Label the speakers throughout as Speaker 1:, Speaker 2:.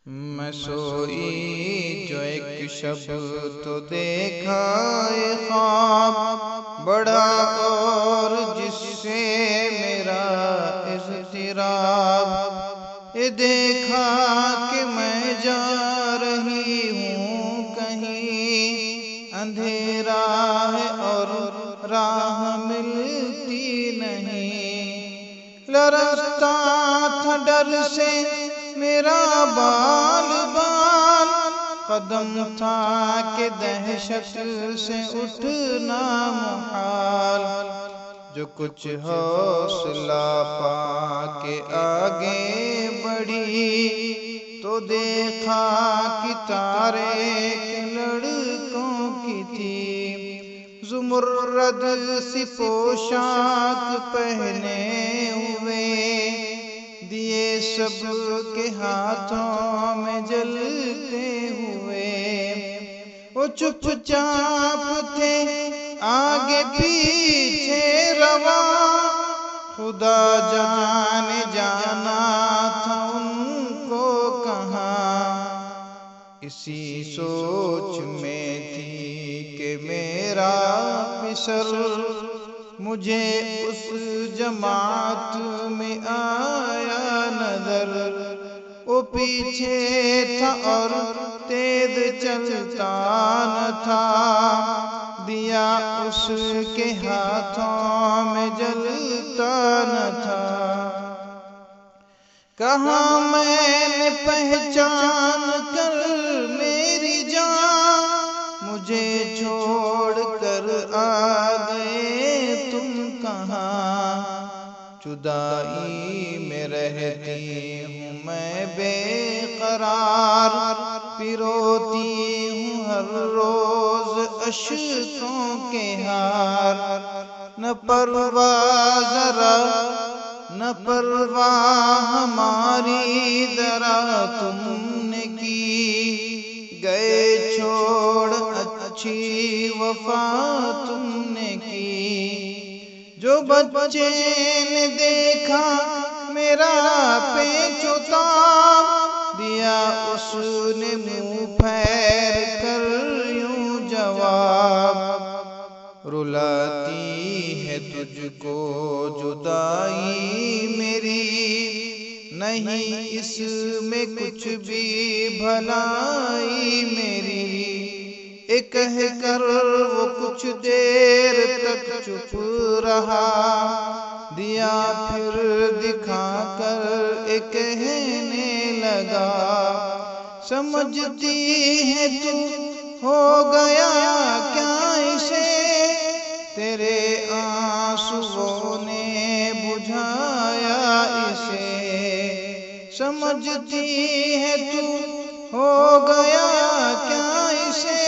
Speaker 1: میں سوئی جو ایک شب تو دیکھا ایک خواب بڑا اور جس سے میرا اضطراب، یہ دیکھا کہ میں جا رہی ہوں کہیں، اندھیرا ہے اور راہ ملتی نہیں، لرزتا تھا ڈر سے میرا بال بال، قدم تھا کہ دہشت سے اٹھنا محال، جو کچھ حوصلہ پا کے آگے بڑھی تو دیکھا کہ تارے کے لڑکوں کی تھی، زمرد سی پوشاک پہنے ہوئے، دیے سب کے ہاتھوں میں جلتے ہوئے، وہ چپ چاپ تھے آگے پیچھے رواں، خدا جانے جانا تھا ان کو کہاں، اسی سوچ میں تھی کہ میرا پسر مجھے اس جماعت میں آیا نظر، وہ پیچھے تھا اور تیز چلتا نہ تھا، دیا اس کے ہاتھوں میں جلتا نہ تھا، کہاں میں نے پہچان کر میری جان، مجھے چھوڑ کر آ گئے تم کہاں، جدائی میں رہتی ہوں میں بے قرار، پیروتی ہوں ہر روز اشکوں کے ہار، نہ پرواہ ذرا نہ پرواہ ہماری ذرا تم نے کی، گئے چھوڑ اچھی وفا تم نے کی، جو بچے نے دیکھا میرا پیچ و تاب، دیا اس نے منہ پھیر کر یوں جواب، رلاتی ہے تجھ کو جدائی میری، نہیں اس میں کچھ بھی بھلائی میری، ایک کہہ کر وہ کچھ دیر تک چپ رہا، دیا پھر دکھا کر ایک کہنے لگا، سمجھتی ہے تو ہو گیا کیا اسے، تیرے آنسوؤں نے بجھایا اسے، سمجھتی ہے تو ہو گیا کیا اسے،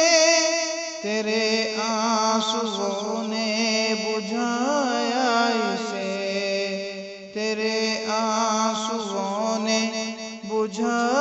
Speaker 1: تیرے آنسوؤں نے بجھایا اسے، تیرے آنسوؤں نے بجھایا